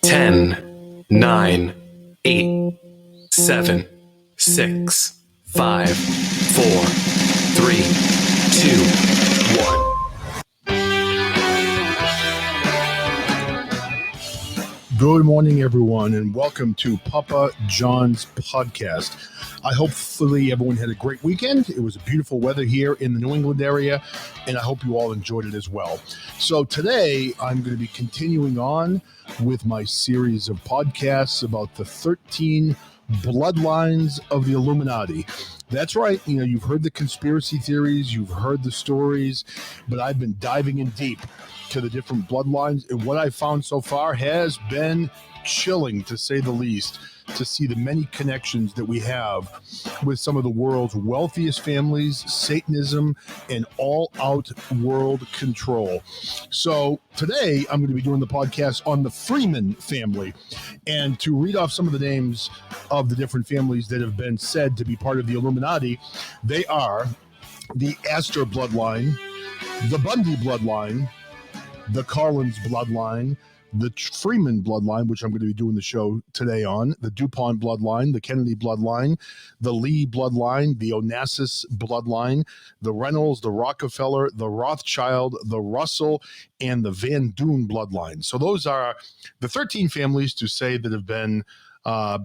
10, 9, 8, 7, 6, 5, 4, 3, 2, 1. Good morning, everyone, and welcome to Papa John's podcast. I hopefully everyone had a great weekend. It was beautiful weather here in the New England area, and I hope you all enjoyed it as well. So today, I'm going to be continuing on with my series of podcasts about the 13 bloodlines of the Illuminati. That's right. You've heard the conspiracy theories, you've heard the stories, but I've been diving in deep to the different bloodlines, and what I've found so far has been chilling, to say the least, to see the many connections that we have with some of the world's wealthiest families, Satanism, and all-out world control. So today, I'm going to be doing the podcast on the Freeman family, and to read off some of the names of the different families that have been said to be part of the Illuminati, they are the Astor bloodline, the Bundy bloodline, the Collins bloodline, the Freeman bloodline, which I'm going to be doing the show today on, the DuPont bloodline, the Kennedy bloodline, the Lee bloodline, the Onassis bloodline, the Reynolds, the Rockefeller, the Rothschild, the Russell, and the Van Doon bloodline. So those are the 13 families to say that have been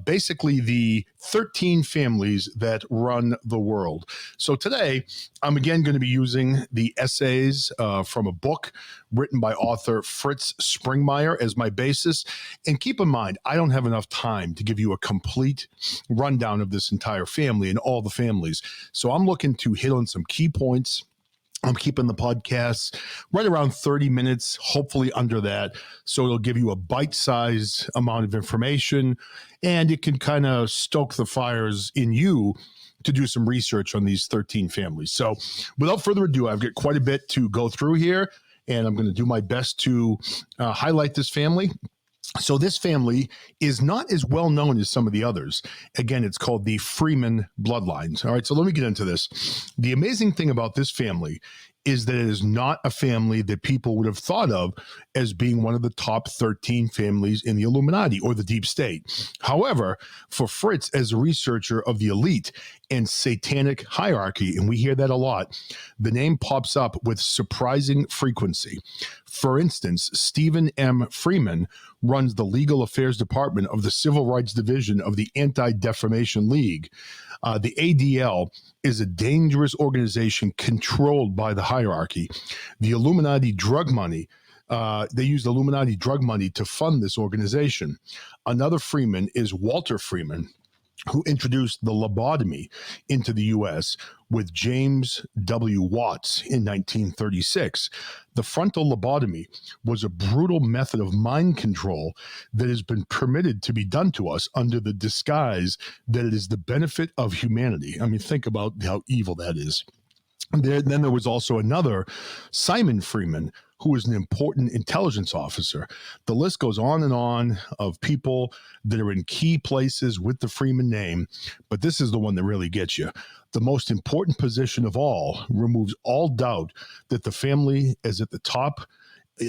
basically the 13 families that run the world. So today, I'm again going to be using the essays from a book written by author Fritz Springmeier as my basis. And keep in mind, I don't have enough time to give you a complete rundown of this entire family and all the families. So I'm looking to hit on some key points. I'm keeping the podcasts right around 30 minutes, hopefully under that. So it'll give you a bite-sized amount of information, and it can kind of stoke the fires in you to do some research on these 13 families. So without further ado, I've got quite a bit to go through here, and I'm going to do my best to highlight this family. So this family is not as well known as some of the others. Again, it's called the Freeman bloodlines. All right, so let me get into this. The amazing thing about this family is that it is not a family that people would have thought of as being one of the top 13 families in the Illuminati or the deep state. However, for Fritz, as a researcher of the elite and satanic hierarchy, and we hear that a lot, the name pops up with surprising frequency. For instance, Stephen M. Freeman runs the Legal Affairs Department of the Civil Rights Division of the Anti-Defamation League. The ADL is a dangerous organization controlled by the hierarchy. The Illuminati drug money, they use Illuminati drug money to fund this organization. Another Freeman is Walter Freeman, who introduced the lobotomy into the U.S. with James W. Watts in 1936. The frontal lobotomy was a brutal method of mind control that has been permitted to be done to us under the disguise that it is the benefit of humanity. I mean, think about how evil that is. Then there was also another, Simon Freeman, who was an important intelligence officer. The list goes on of people that are in key places with the Freeman name, but this is the one that really gets you. The most important position of all removes all doubt that the family is at the top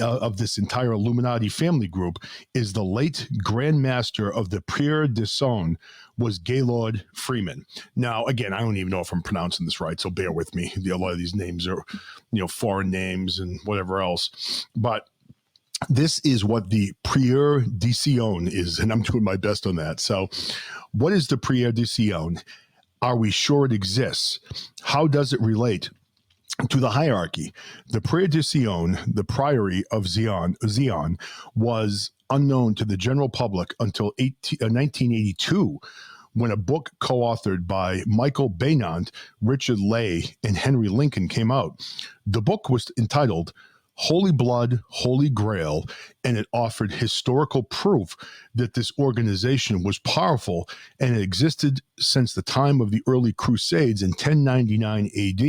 of this entire Illuminati family group is the late Grand Master of the Prieur de Son was Gaylord Freeman. Now, again, I don't even know if I'm pronouncing this right, so bear with me. A lot of these names are, foreign names and whatever else. But this is what the Prieur de Son is, and I'm doing my best on that. So what is the Prieur de Son? Are we sure it exists? How does it relate to the hierarchy? The Prieur de Son, the priory of Zion, was unknown to the general public until 1982, when a book co-authored by Michael Baynant, Richard Lay, and Henry Lincoln came out. The book was entitled Holy Blood, Holy Grail, and it offered historical proof that this organization was powerful and it existed since the time of the early Crusades in 1099 AD.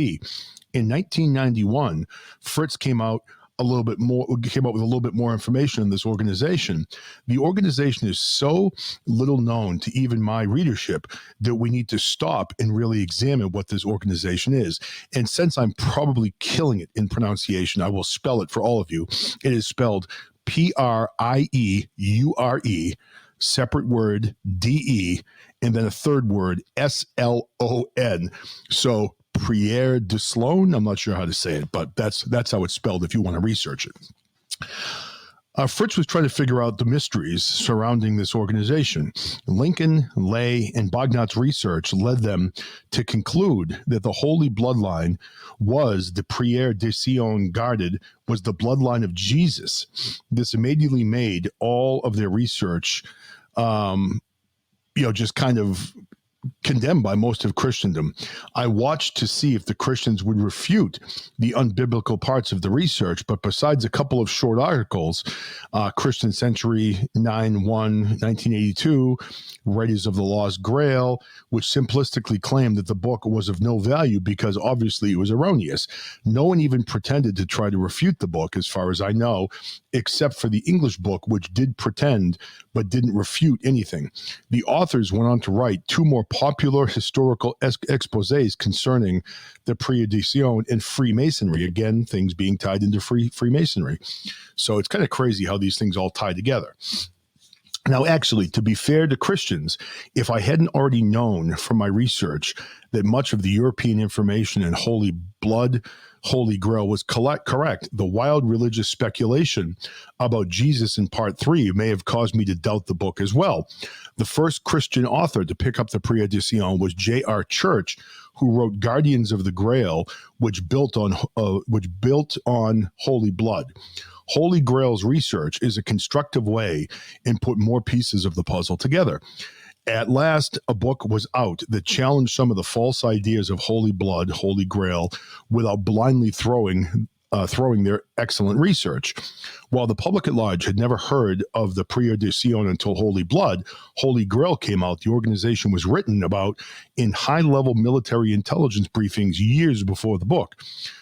In 1991, Fritz came out a little bit more, came up with a little bit more information in this organization. The organization is so little known to even my readership that we need to stop and really examine what this organization is. And since I'm probably killing it in pronunciation, I will spell it for all of you. It is spelled Prieure, separate word DE, and then a third word SLON. So Prière de Sloan, I'm not sure how to say it, but that's how it's spelled if you want to research it. Fritz was trying to figure out the mysteries surrounding this organization. Lincoln, Lay, and Bognat's research led them to conclude that the Holy Bloodline was the Prière de Sion guarded, was the bloodline of Jesus. This immediately made all of their research, just kind of condemned by most of Christendom. I watched to see if the Christians would refute the unbiblical parts of the research, but besides a couple of short articles, Christian Century 9-1, 1982, Writers of the Lost Grail, which simplistically claimed that the book was of no value because obviously it was erroneous. No one even pretended to try to refute the book, as far as I know, except for the English book, which did pretend but didn't refute anything. The authors went on to write two more popular historical exposés concerning the Prière de Sion and Freemasonry. Again, things being tied into Freemasonry. So it's kind of crazy how these things all tie together. Now, actually, to be fair to Christians, if I hadn't already known from my research that much of the European information in Holy Blood, Holy Grail was correct, the wild religious speculation about Jesus in part 3 may have caused me to doubt the book as well. The first Christian author to pick up the Prière de Sion was J.R. Church, who wrote Guardians of the Grail, which built on Holy Blood. Holy Grail's research is a constructive way and put more pieces of the puzzle together. At last, a book was out that challenged some of the false ideas of Holy Blood, Holy Grail, without blindly throwing their excellent research. While the public at large had never heard of the Prière de Sion until Holy Blood, Holy Grail came out. The organization was written about in high-level military intelligence briefings years before the book.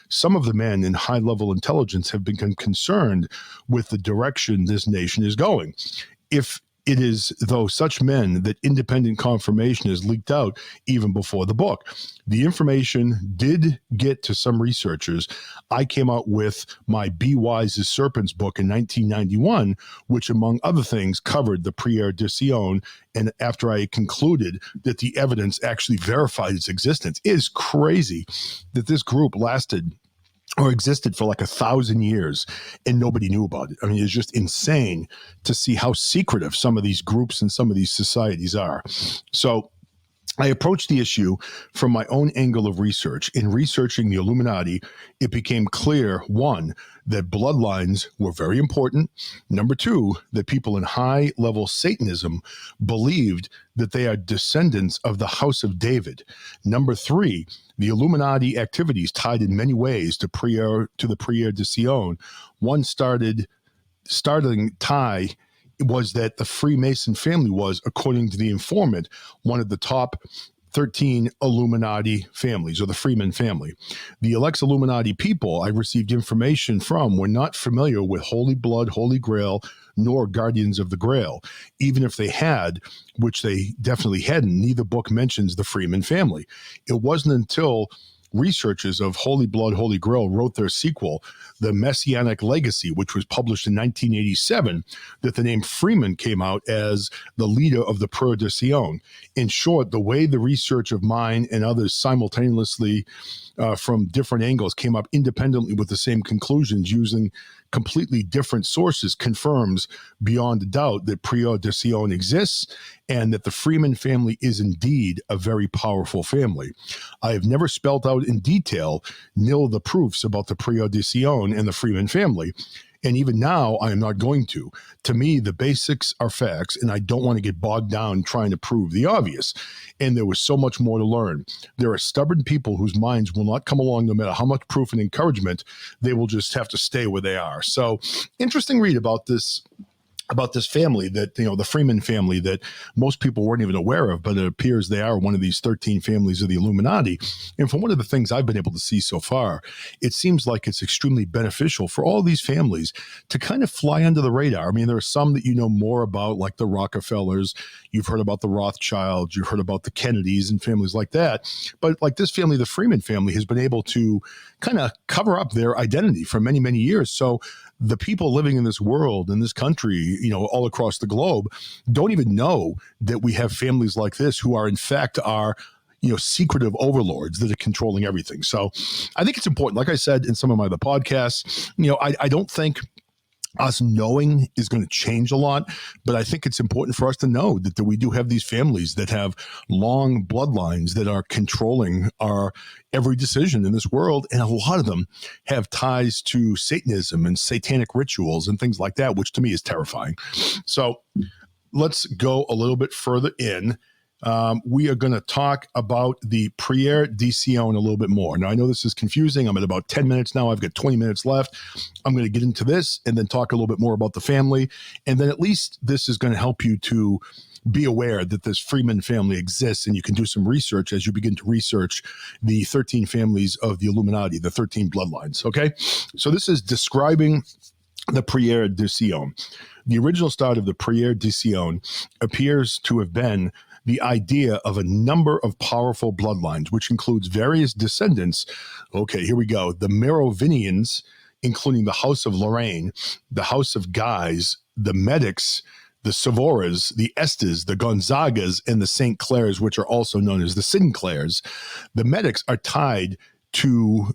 Some of the men in high-level intelligence have become concerned with the direction this nation is going. If it is, though, such men that independent confirmation is leaked out even before the book. The information did get to some researchers. I came out with my Be Wise as Serpents book in 1991, which, among other things, covered the Prière de Sion. And after I concluded that the evidence actually verified its existence, it is crazy that this group lasted or existed for like 1,000 years and nobody knew about it. I mean, it's just insane to see how secretive some of these groups and some of these societies are. So I approached the issue from my own angle of research. In researching the Illuminati, it became clear, one, that bloodlines were very important. Number two, that people in high-level Satanism believed that they are descendants of the House of David. Number three, the Illuminati activities tied in many ways to the Prière de Sion. One startling tie was that the Freemason family was, according to the informant, one of the top 13 Illuminati families, or the Freeman family. The ex-Illuminati people I received information from were not familiar with Holy Blood, Holy Grail, nor Guardians of the Grail. Even if they had, which they definitely hadn't, neither book mentions the Freeman family. It wasn't until researchers of Holy Blood, Holy Grail wrote their sequel, The Messianic Legacy, which was published in 1987, that the name Freeman came out as the leader of the Prière de Sion. In short, the way the research of mine and others simultaneously from different angles came up independently with the same conclusions using completely different sources confirms beyond a doubt that Prière de Sion exists and that the Freeman family is indeed a very powerful family. I have never spelled out in detail nil the proofs about the Prière de Sion and the Freeman family. And even now, I am not going to. To me, the basics are facts, and I don't want to get bogged down trying to prove the obvious. And there was so much more to learn. There are stubborn people whose minds will not come along no matter how much proof and encouragement. They will just have to stay where they are. So, interesting read about this about this family that, the Freeman family that most people weren't even aware of, but it appears they are one of these 13 families of the Illuminati. And from one of the things I've been able to see so far, it seems like it's extremely beneficial for all these families to kind of fly under the radar. I mean, there are some that you know more about, like the Rockefellers. You've heard about the Rothschilds. You've heard about the Kennedys and families like that. But like this family, the Freeman family, has been able to kind of cover up their identity for many, many years. So the people living in this world, in this country, all across the globe, don't even know that we have families like this who are, in fact, secretive overlords that are controlling everything. So I think it's important. Like I said in some of my other podcasts, I don't think us knowing is going to change a lot, but I think it's important for us to know that we do have these families that have long bloodlines that are controlling our every decision in this world. And a lot of them have ties to Satanism and satanic rituals and things like that, which to me is terrifying. So let's go a little bit further in. We are going to talk about the Prière de Sion a little bit more. Now, I know this is confusing. I'm at about 10 minutes now. I've got 20 minutes left. I'm going to get into this and then talk a little bit more about the family. And then at least this is going to help you to be aware that this Freeman family exists, and you can do some research as you begin to research the 13 families of the Illuminati, the 13 bloodlines. Okay. So this is describing the Prière de Sion. The original start of the Prière de Sion appears to have been the idea of a number of powerful bloodlines, which includes various descendants. Okay, here we go. The Merovingians, including the House of Lorraine, the House of Guise, the Medics, the Savoras, the Estes, the Gonzagas, and the St. Clairs, which are also known as the Sinclairs. The Medics are tied to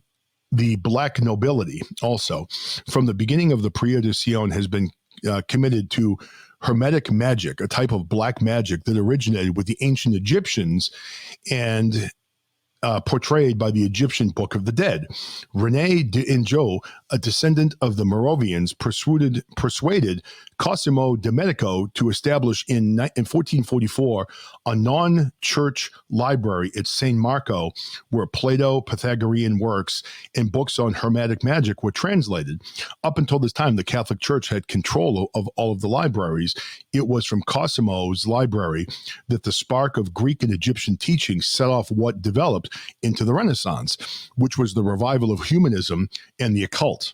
the black nobility also. From the beginning of the Prière de Sion has been committed to Hermetic magic, a type of black magic that originated with the ancient Egyptians and portrayed by the Egyptian Book of the Dead. René d'Injou, a descendant of the Merovingians, persuaded Cosimo de Medico to establish in 1444 a non-church library at San Marco, where Plato, Pythagorean works, and books on Hermetic magic were translated. Up until this time, the Catholic Church had control of all of the libraries. It was from Cosimo's library that the spark of Greek and Egyptian teaching set off what developed into the Renaissance, which was the revival of humanism and the occult.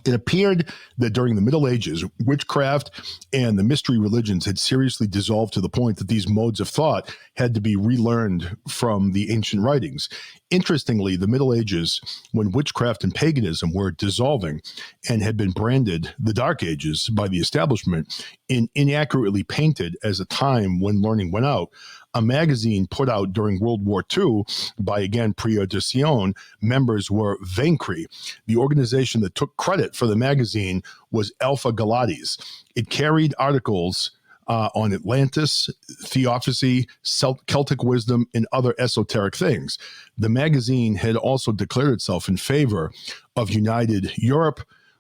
It appeared that during the Middle Ages, witchcraft and the mystery religions had seriously dissolved to the point that these modes of thought had to be relearned from the ancient writings. Interestingly, the Middle Ages, when witchcraft and paganism were dissolving and had been branded the Dark Ages by the establishment and inaccurately painted as a time when learning went out, a magazine put out during World War II by, again, Prière de Sion members were Vaincre. The organization that took credit for the magazine was Alpha Galates. It carried articles on Atlantis, theosophy, Celtic wisdom, and other esoteric things. The magazine had also declared itself in favor of United Europe.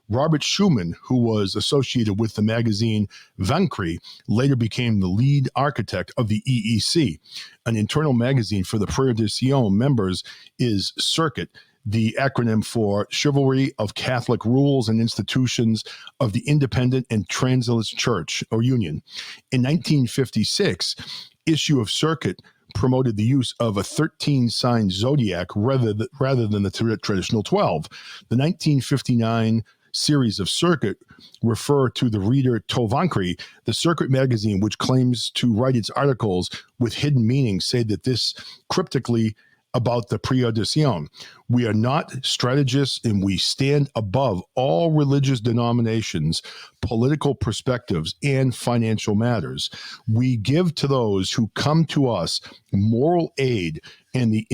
Robert Schumann, who was associated with the magazine Vaincre, later became the lead architect of the EEC. An internal magazine for the Prière de Sion members is Circuit, the acronym for Chivalry of Catholic Rules and Institutions of the Independent and Translates Church, or Union. In 1956, issue of Circuit promoted the use of a 13-sign zodiac rather than the traditional 12. The 1959 series of Circuit refer to the reader Vaincre. The Circuit magazine, which claims to write its articles with hidden meanings, say that this cryptically about the Prière de Sion. We are not strategists, and we stand above all religious denominations, political perspectives, and financial matters. We give to those who come to us moral aid and the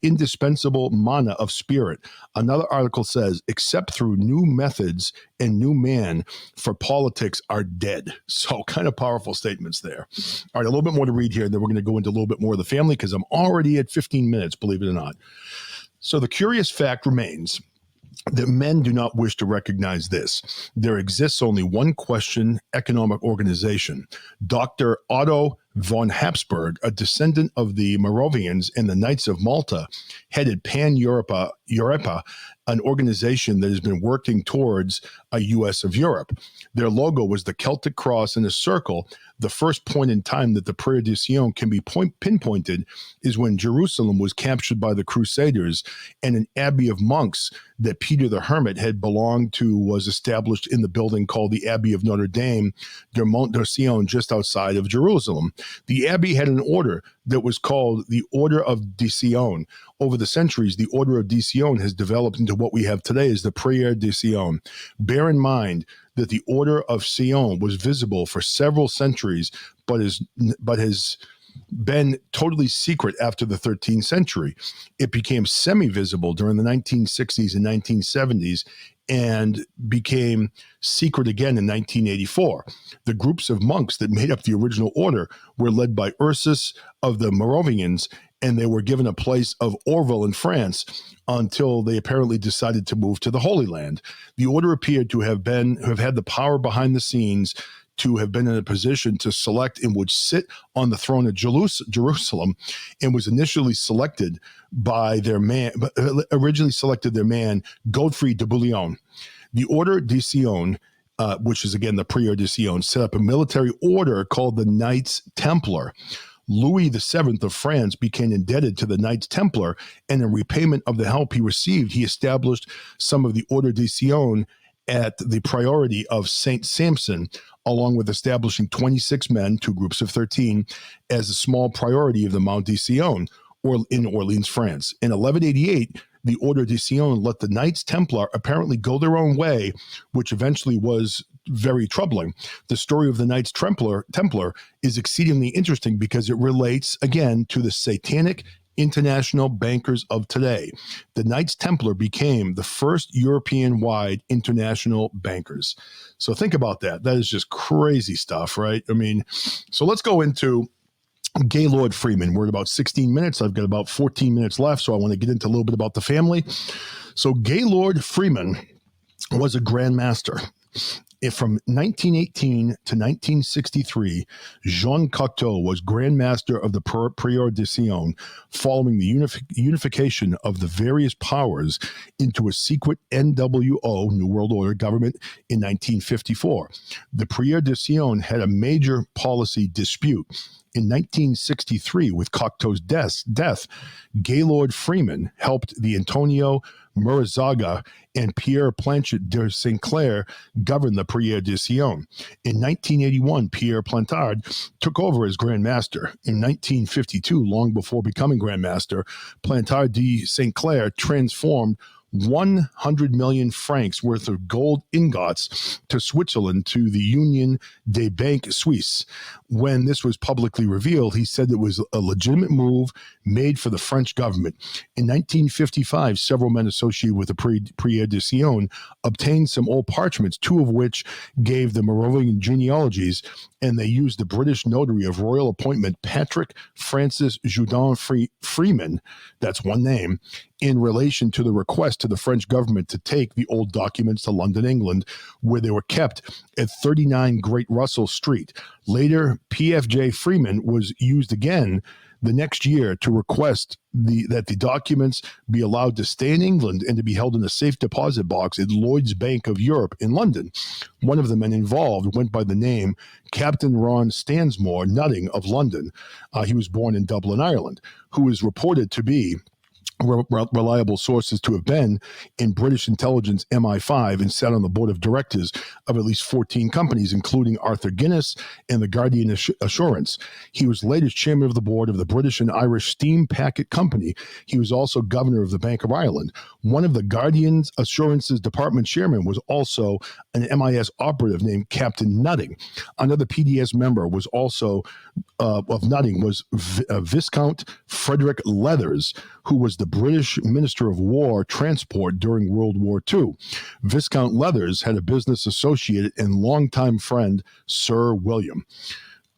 indispensable mana of spirit. Another article says, except through new methods and new man, for politics are dead. So kind of powerful statements there. All right, a little bit more to read here, and then we're going to go into a little bit more of the family because I'm already at 15 minutes, believe it or not. So the curious fact remains that men do not wish to recognize this. There exists only one question economic organization. Dr. Otto von Habsburg, a descendant of the Merovingians and the Knights of Malta, headed Pan-Europa an organization that has been working towards a U.S. of Europe. Their logo was the Celtic cross in a circle. The first point in time that the Prayer de Sion can be pinpointed is when Jerusalem was captured by the Crusaders, and an abbey of monks that Peter the Hermit had belonged to was established in the building called the Abbey of Notre Dame de Mont de Sion, just outside of Jerusalem. The abbey had an order that was called the Order of de Sion. Over the centuries, the Order of de Sion has developed into what we have today as the Prayer de Sion. Bear in mind that the Order of Sion was visible for several centuries, but has been totally secret after the 13th century. It became semi-visible during the 1960s and 1970s and became secret again in 1984. The groups of monks that made up the original order were led by Ursus of the Moravians, and they were given a place of Orville in France until they apparently decided to move to the Holy Land. The order appeared to have had the power behind the scenes to have been in a position to select and would sit on the throne of Jerusalem, and was initially selected by their man, Godfrey de Bouillon. The Order de Sion, which is again the Prieur de Sion, set up a military order called the Knights Templar. Louis VII of France became indebted to the Knights Templar, and in repayment of the help he received, he established some of the Order de Sion at the Priory of Saint Sampson, along with establishing 26 men, 2 groups of 13, as a small priority of the Mont de Sion, or in Orleans, France. In 1188, the Order de Sion let the Knights Templar apparently go their own way, which eventually was very troubling. The story of the Knights Templar is exceedingly interesting because it relates, again, to the satanic international bankers of today. The Knights Templar became the first European-wide international bankers. So think about that. That is just crazy stuff, right? I mean, so let's go into Gaylord Freeman. We're at about 16 minutes. I've got about 14 minutes left, so I want to get into a little bit about the family. So Gaylord Freeman was a Grand Master. From 1918 to 1963, Jean Cocteau was Grand Master of the Prieur de Sion, following the unification of the various powers into a secret NWO, New World Order government, in 1954. The Prieur de Sion had a major policy dispute. In 1963, with Cocteau's death, Gaylord Freeman helped the Antonio Murazaga and Pierre Planchet de St. Clair govern the Prieur de Sion. In 1981, Pierre Plantard took over as Grand Master. In 1952, long before becoming Grand Master, Plantard de St. Clair transformed 100 million francs worth of gold ingots to Switzerland to the Union des Banques Suisses. When this was publicly revealed, he said it was a legitimate move made for the French government. In 1955, several men associated with the Prieur de Sion obtained some old parchments, 2 of which gave the Moravian genealogies, and they used the British notary of royal appointment, Patrick Francis Judon Freeman, that's one name, in relation to the request to the French government to take the old documents to London, England, where they were kept at 39 Great Russell Street. Later, PFJ Freeman was used again the next year to request that the documents be allowed to stay in England and to be held in a safe deposit box at Lloyd's Bank of Europe in London. One of the men involved went by the name Captain Ron Stansmore Nutting of London. He was born in Dublin, Ireland, who is reported to be reliable sources to have been in British intelligence MI5 and sat on the board of directors of at least 14 companies, including Arthur Guinness and the Guardian Assurance. He was later chairman of the board of the British and Irish Steam Packet Company. He was also governor of the Bank of Ireland. One of the Guardian Assurance's department chairman was also an MI6 operative named Captain Nutting. Another PDS member was also of Nutting was Viscount Frederick Leathers, who was the British Minister of War Transport during World War II. Viscount Leathers had a business associate and longtime friend, Sir William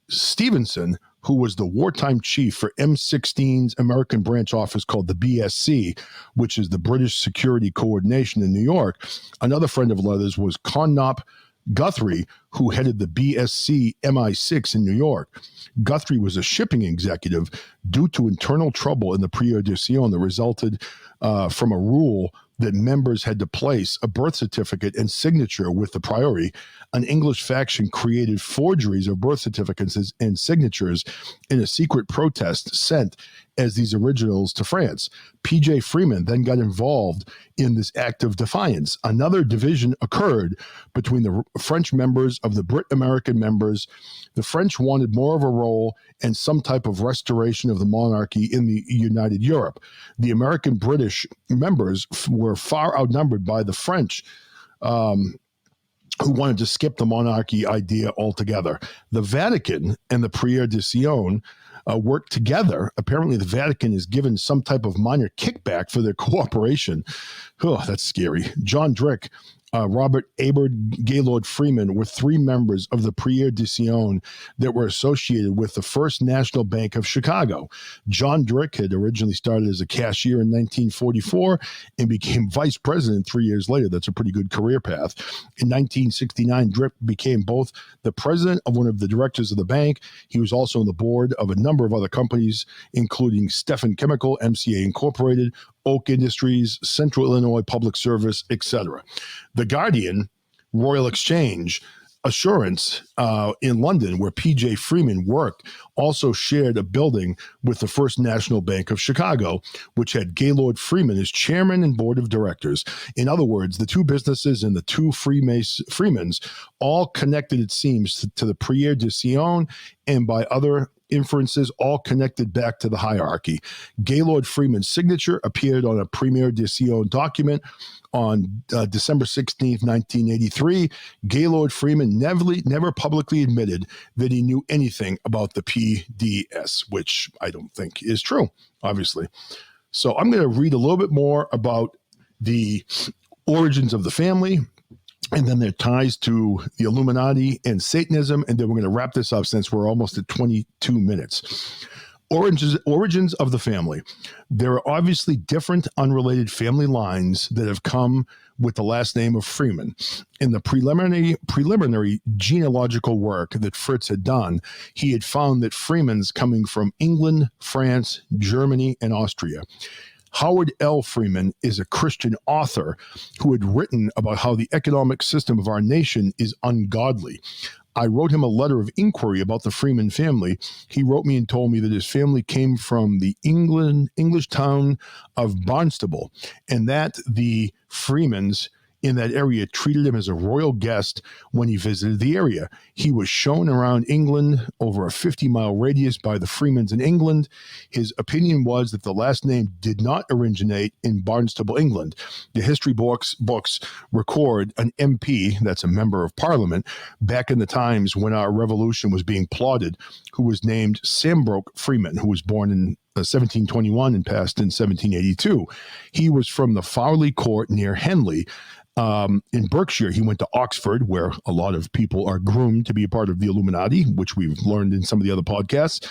Stevenson, who was the wartime chief for M16's American branch office called the BSC, which is the British Security Coordination in New York. Another friend of Leathers was Connaught Guthrie, who headed the BSC MI6 in New York. Guthrie was a shipping executive due to internal trouble in the Prieur de Sion that resulted from a rule that members had to place a birth certificate and signature with the priory, an English faction created forgeries of birth certificates and signatures in a secret protest sent as these originals to France. P.J. Freeman then got involved in this act of defiance. Another division occurred between the French members of the Brit-American members. The French wanted more of a role and some type of restoration of the monarchy in the United Europe. The American British members were far outnumbered by the French, who wanted to skip the monarchy idea altogether. The Vatican and the Prieur de Sion work together. Apparently, the Vatican is given some type of minor kickback for their cooperation. Oh, that's scary. John Drick, Robert Aberd, Gaylord Freeman were three members of the Prieur de Sion that were associated with the First National Bank of Chicago. John Drick had originally started as a cashier in 1944 and became vice president 3 years later. That's a pretty good career path. In 1969, Drick became both the president of one of the directors of the bank. He was also on the board of a number of other companies, including Steffen Chemical, MCA Incorporated, Oak Industries, Central Illinois Public Service, etc. The Guardian, Royal Exchange, Assurance in London, where P.J. Freeman worked, also shared a building with the First National Bank of Chicago, which had Gaylord Freeman as chairman and board of directors. In other words, the two businesses and the two Freemans all connected, it seems, to the Prieur de Sion, and by other inferences, all connected back to the hierarchy. Gaylord Freeman's signature appeared on a Prieur de Sion document on December 16th, 1983. Gaylord Freeman never publicly admitted that he knew anything about the PDS, which I don't think is true, obviously. So I'm going to read a little bit more about the origins of the family, and then their ties to the Illuminati and Satanism, and then we're going to wrap this up since we're almost at 22 minutes. Origins of the family. There are obviously different unrelated family lines that have come with the last name of Freeman. In the preliminary genealogical work that Fritz had done, he had found that Freeman's coming from England, France, Germany, and Austria. Howard L. Freeman is a Christian author who had written about how the economic system of our nation is ungodly. I wrote him a letter of inquiry about the Freeman family. He wrote me and told me that his family came from the English town of Barnstable, and that the Freemans in that area treated him as a royal guest when he visited the area. He was shown around England over a 50-mile radius by the Freemans in England. His opinion was that the last name did not originate in Barnstable, England. The history books record an MP, that's a member of parliament, back in the times when our revolution was being plotted, who was named Sambroke Freeman, who was born in 1721 and passed in 1782. He was from the Farley Court near Henley, in Berkshire. He went to Oxford, where a lot of people are groomed to be a part of the Illuminati, which we've learned in some of the other podcasts.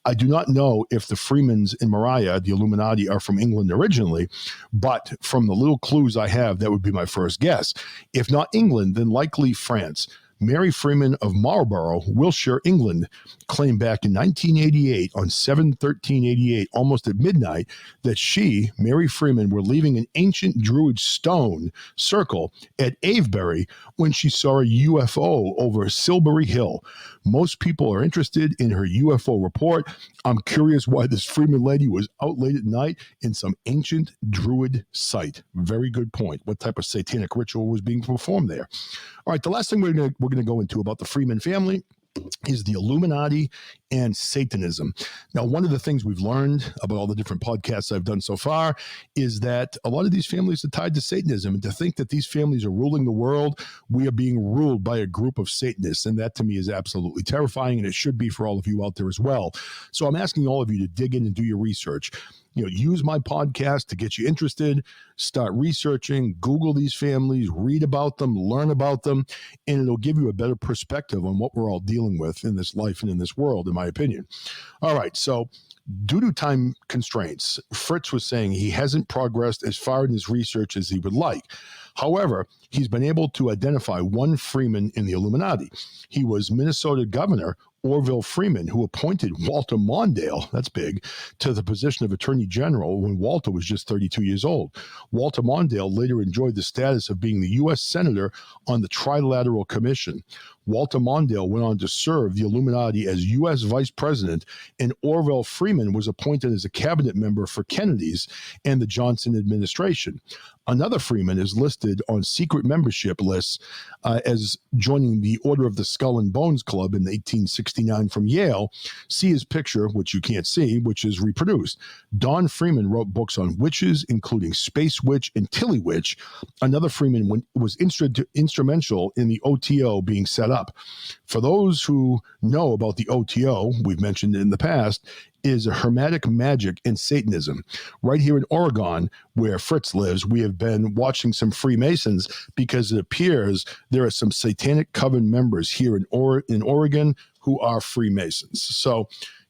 I do not know if the Freemans in Mariah, the Illuminati, are from England originally, but from the little clues I have, that would be my first guess. If not England, then likely France. Mary Freeman of Marlborough, Wiltshire, England, claimed back in 1988 on 7/13/88, almost at midnight, that she, Mary Freeman, were leaving an ancient Druid stone circle at Avebury when she saw a UFO over Silbury Hill. Most people are interested in her UFO report. I'm curious why this Freeman lady was out late at night in some ancient Druid site. Very good point. What type of satanic ritual was being performed there? All right, the last thing we're going to go into about the Freeman family is the Illuminati and Satanism. Now, one of the things we've learned about all the different podcasts I've done so far is that a lot of these families are tied to Satanism, and to think that these families are ruling the world, we are being ruled by a group of Satanists, and that to me is absolutely terrifying, and it should be for all of you out there as well. So I'm asking all of you to dig in and do your research. Use my podcast to get you interested, start researching, Google these families, read about them, learn about them, and it'll give you a better perspective on what we're all dealing with in this life and in this world, in my opinion. All right, so due to time constraints, Fritz was saying he hasn't progressed as far in his research as he would like. However, he's been able to identify one Freeman in the Illuminati. He was Minnesota governor Orville Freeman, who appointed Walter Mondale, that's big, to the position of Attorney General when Walter was just 32 years old. Walter Mondale later enjoyed the status of being the U.S. Senator on the Trilateral Commission. Walter Mondale went on to serve the Illuminati as U.S. Vice President, and Orville Freeman was appointed as a cabinet member for Kennedy's and the Johnson administration. Another Freeman is listed on secret membership lists as joining the Order of the Skull and Bones Club in 1869 from Yale. See his picture, which you can't see, which is reproduced. Don Freeman wrote books on witches, including Space Witch and Tilly Witch. Another Freeman was instrumental in the OTO being set up. For those who know about the OTO, we've mentioned in the past, is Hermetic magic and Satanism. Right here in Oregon, where Fritz lives, we have been watching some Freemasons because it appears there are some Satanic Coven members here in Oregon who are Freemasons. So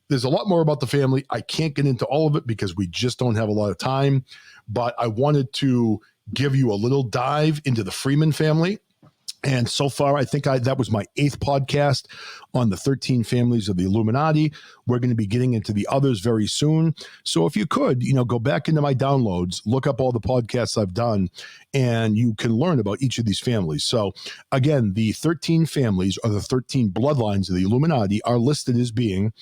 there's a lot more about the family. I can't get into all of it because we just don't have a lot of time, but I wanted to give you a little dive into the Freeman family. And so far, I think that was my 8th podcast on the 13 families of the Illuminati. We're going to be getting into the others very soon. So if you could, go back into my downloads, look up all the podcasts I've done, and you can learn about each of these families. So again, the 13 families or the 13 bloodlines of the Illuminati are listed as being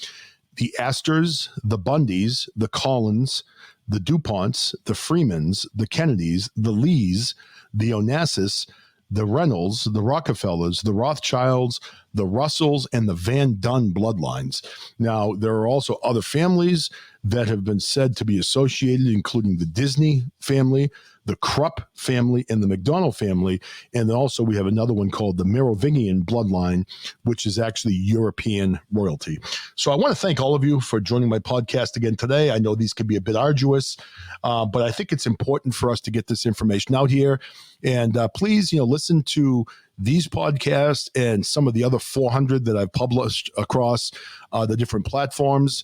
the Astors, the Bundys, the Collins, the DuPonts, the Freemans, the Kennedys, the Lees, the Onassis, the Reynolds, the Rockefellers, the Rothschilds, the Russells, and the Van Dunn bloodlines. Now, there are also other families that have been said to be associated, including the Disney family, the Krupp family, and the McDonald family. And then also we have another one called the Merovingian bloodline, which is actually European royalty. So I want to thank all of you for joining my podcast again today. I know these can be a bit arduous, but I think it's important for us to get this information out here. And please, listen to these podcasts and some of the other 400 that I've published across the different platforms.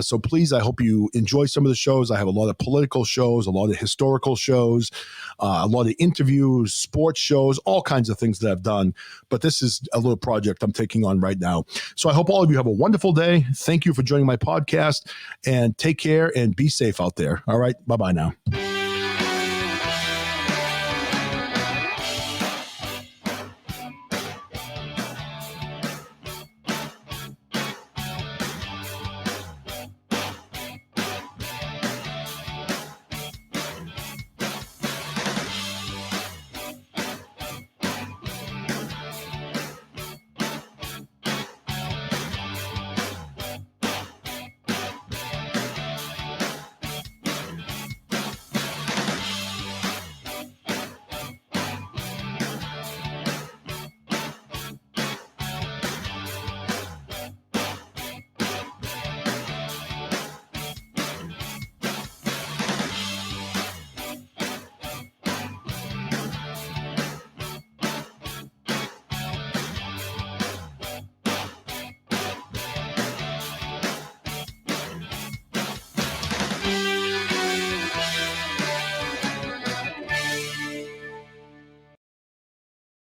So please, I hope you enjoy some of the shows. I have a lot of political shows, a lot of historical shows, a lot of interviews, sports shows, all kinds of things that I've done. But this is a little project I'm taking on right now. So I hope all of you have a wonderful day. Thank you for joining my podcast, and take care and be safe out there. All right. Bye-bye now.